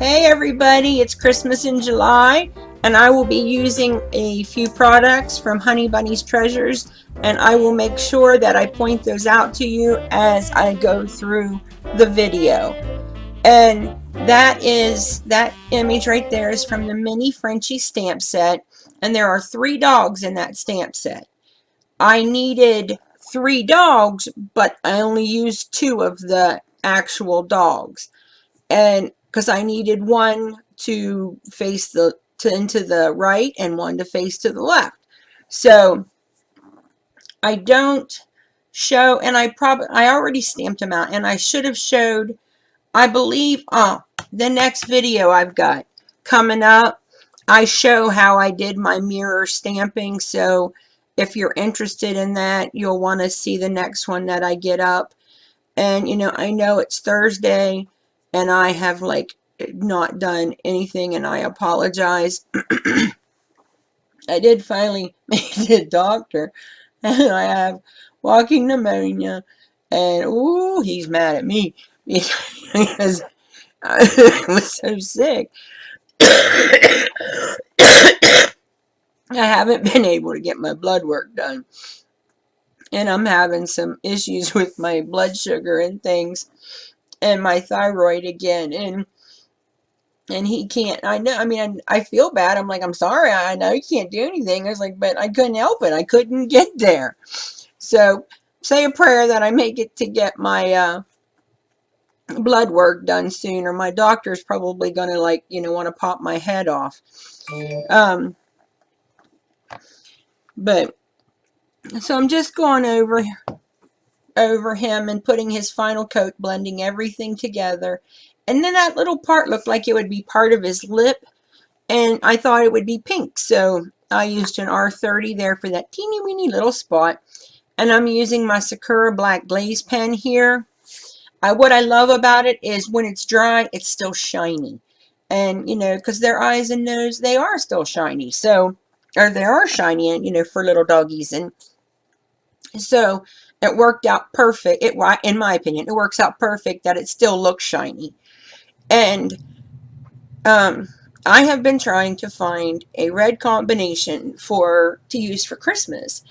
Hey everybody, it's Christmas in July, and I will be using a few products from Honeybunnies Treasures, and I will make sure that I point those out to you as I go through the video. And that image right there is from the mini Frenchie stamp set, and there are 3 dogs in that stamp set. I needed 3 dogs, but I only used 2 of the actual dogs, and because I needed one to face into the right and one to face to the left. So I don't show, and I already stamped them out, and I should have showed, I believe, the next video I've got coming up, I show how I did my mirror stamping. So if you're interested in that, you'll want to see the next one that I get up. And I know it's Thursday and I have like not done anything, and I apologize. I did finally make it to the doctor, and I have walking pneumonia, and ooh, he's mad at me because I was so sick. I haven't been able to get my blood work done, and I'm having some issues with my blood sugar and things, and my thyroid again, and he can't. I know, I mean, I feel bad. I'm like, I'm sorry, I know you can't do anything. I was like, but I couldn't help it. I couldn't get there. So say a prayer that I make it to get my blood work done soon, or my doctor's probably going to, like, want to pop my head off. But so I'm just going over him and putting his final coat, blending everything together. And then that little part looked like it would be part of his lip, and I thought it would be pink, so I used an R30 there for that teeny weeny little spot. And I'm using my SAKURA black glaze pen here. What I love about it is when it's dry, it's still shiny. And, because their eyes and nose, they are still shiny. So, or they are shiny, and, for little doggies. And so it worked out perfect. In my opinion, it works out perfect that it still looks shiny. And I have been trying to find a red combination to use for Christmas,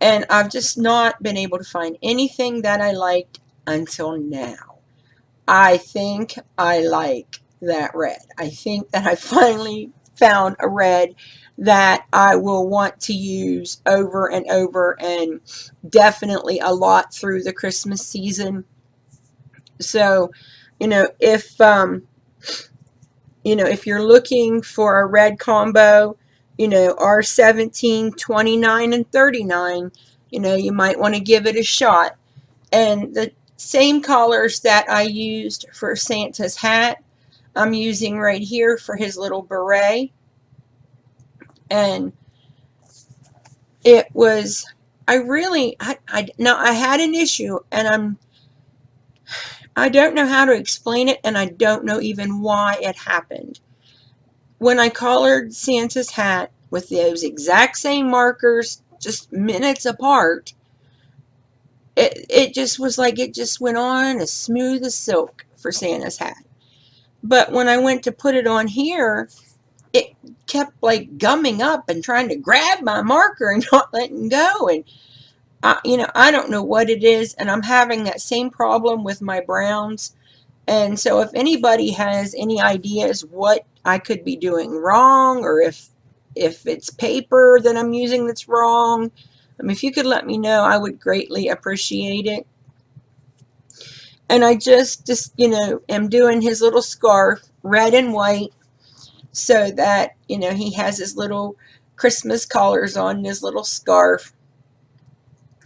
and I've just not been able to find anything that I liked until now. I think I like that red. I think that I finally found a red that I will want to use over and over, and definitely a lot through the Christmas season. So, if you're looking for a red combo, R17, 29, and 39, you might want to give it a shot. And the same colors that I used for Santa's hat, I'm using right here for his little beret. And it was, I had an issue, and I don't know how to explain it, and I don't know even why it happened. When I colored Santa's hat with those exact same markers, just minutes apart, it just was like it just went on as smooth as silk for Santa's hat. But when I went to put it on here, it kept like gumming up and trying to grab my marker and not letting go. And I don't know what it is, and I'm having that same problem with my browns. And so if anybody has any ideas what I could be doing wrong, or if it's paper that I'm using that's wrong, if you could let me know, I would greatly appreciate it. And I just am doing his little scarf, red and white, so that, he has his little Christmas collars on his little scarf.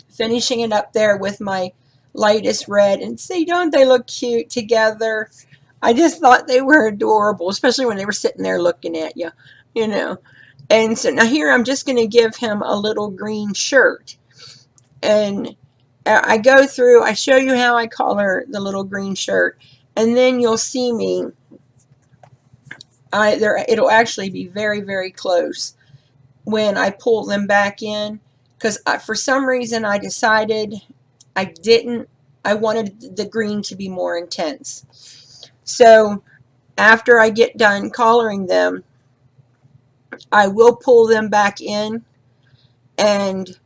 Finishing it up there with my lightest red, and see, don't they look cute together? I just thought they were adorable, especially when they were sitting there looking at you, And so now here I'm just going to give him a little green shirt. And I go through, I show you how I color the little green shirt, and then you'll see me. It'll actually be very, very close when I pull them back in, because for some reason I decided I wanted the green to be more intense. So after I get done coloring them, I will pull them back in and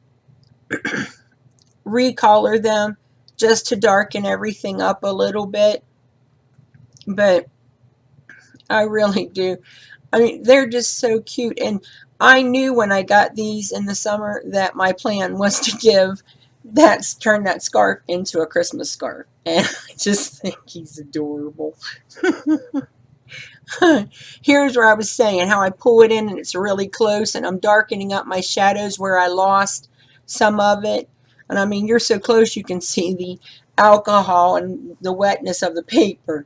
recolor them just to darken everything up a little bit. But I really do. I mean, they're just so cute. And I knew when I got these in the summer that my plan was to turn that scarf into a Christmas scarf. And I just think he's adorable. Here's where I was saying how I pull it in and it's really close, and I'm darkening up my shadows where I lost some of it. And I mean, you're so close you can see the alcohol and the wetness of the paper.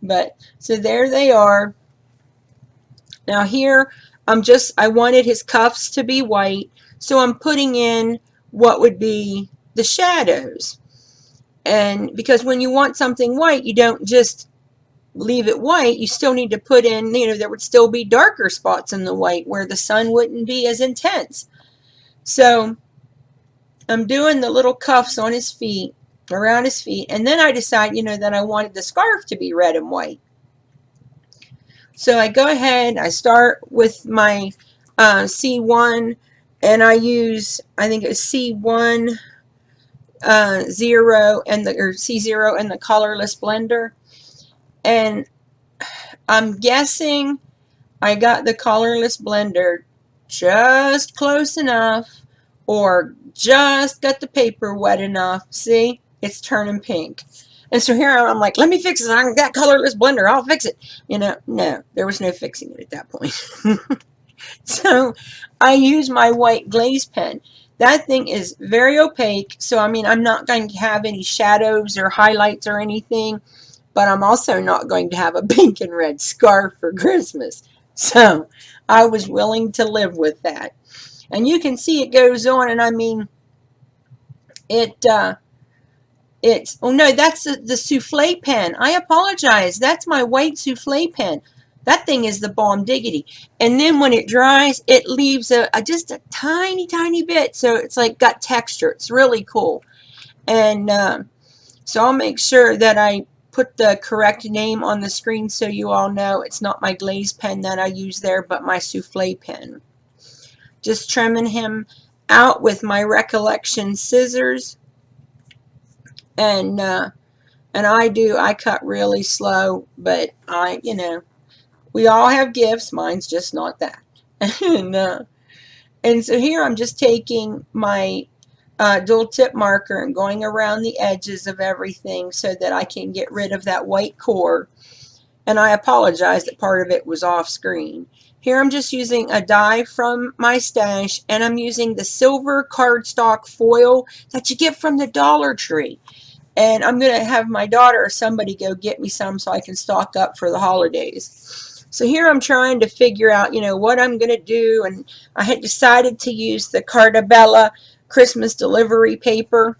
But so there they are. Now here I wanted his cuffs to be white, so I'm putting in what would be the shadows. And because when you want something white, you don't just leave it white, you still need to put in, there would still be darker spots in the white where the sun wouldn't be as intense. So I'm doing the little cuffs on his feet, around his feet, and then I decide, that I wanted the scarf to be red and white. So I go ahead, I start with my C1, and I use, I think it's C1 0 and or C0 and the colorless blender. And I'm guessing I got the colorless blender just close enough, or just got the paper wet enough. See, it's turning pink. And so here I'm like, let me fix it. I got colorless blender. I'll fix it. No, there was no fixing it at that point. So I use my white glaze pen. That thing is very opaque. So, I mean, I'm not going to have any shadows or highlights or anything. But I'm also not going to have a pink and red scarf for Christmas. So I was willing to live with that. And you can see it goes on, and I mean, oh no, that's the souffle pen. I apologize. That's my white souffle pen. That thing is the bomb diggity. And then when it dries, it leaves just a tiny, tiny bit. So it's like got texture. It's really cool. And so I'll make sure that I put the correct name on the screen so you all know it's not my glaze pen that I use there, but my souffle pen. Just trimming him out with my recollection scissors. And I cut really slow, but we all have gifts. Mine's just not that. And so here I'm just taking my dual tip marker and going around the edges of everything so that I can get rid of that white core. And I apologize that part of it was off screen. Here I'm just using a die from my stash, and I'm using the silver cardstock foil that you get from the Dollar Tree. And I'm going to have my daughter or somebody go get me some so I can stock up for the holidays. So here I'm trying to figure out, what I'm going to do. And I had decided to use the Carta Bella Christmas delivery paper.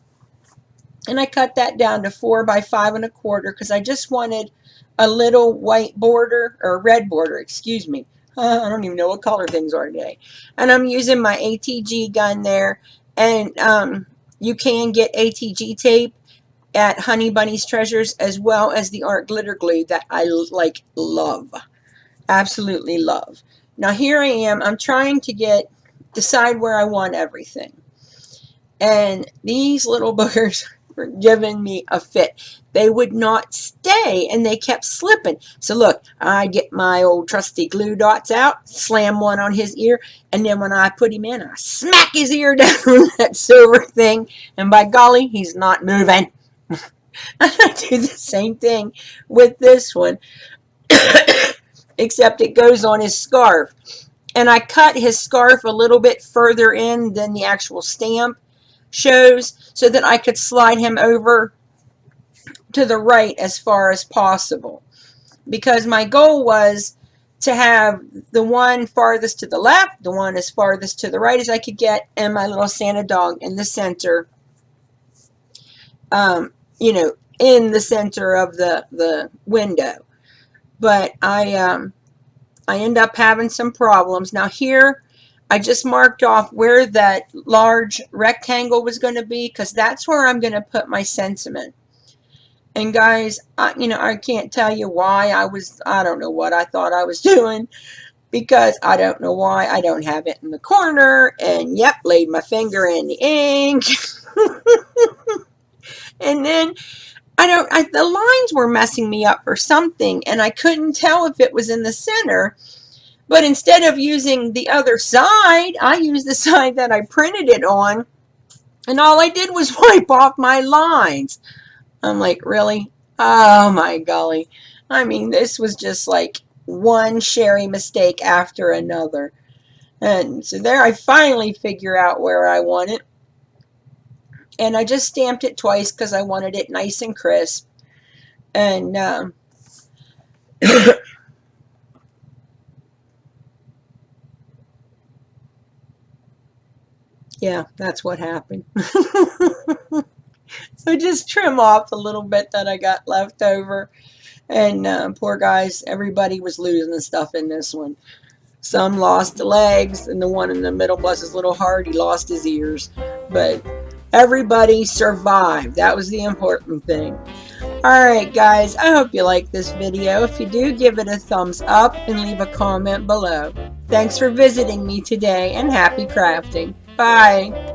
And I cut that down to 4 by 5 1/4 because I just wanted a little white border, or red border, excuse me. I don't even know what color things are today. And I'm using my ATG gun there. And you can get ATG tape at Honeybunnies Treasures, as well as the art glitter glue that I love. Absolutely love. Now here I am. I'm trying to decide where I want everything. And these little boogers were giving me a fit. They would not stay, and they kept slipping. So look, I get my old trusty glue dots out, slam one on his ear, and then when I put him in, I smack his ear down on that silver thing, and by golly, he's not moving. I do the same thing with this one, except it goes on his scarf. And I cut his scarf a little bit further in than the actual stamp shows so that I could slide him over to the right as far as possible. Because my goal was to have the one farthest to the left, the one as farthest to the right as I could get, and my little Santa dog in the center, in the center of the window. But I end up having some problems. Now here, I just marked off where that large rectangle was going to be, because that's where I'm going to put my sentiment. And guys, I can't tell you why I don't know what I thought I was doing, because I don't know why I don't have it in the corner, and yep, laid my finger in the ink. And then the lines were messing me up or something, and I couldn't tell if it was in the center. But instead of using the other side, I used the side that I printed it on, and all I did was wipe off my lines. I'm like, really? Oh my golly. I mean, this was just like one sherry mistake after another. And so there I finally figure out where I want it. And I just stamped it twice because I wanted it nice and crisp. And yeah, that's what happened. So just trim off the little bit that I got left over. And poor guys, everybody was losing stuff in this one. Some lost legs, and the one in the middle, bless his little heart, he lost his ears. But everybody survived. That was the important thing. Alright guys, I hope you liked this video. If you do, give it a thumbs up and leave a comment below. Thanks for visiting me today, and happy crafting. Bye!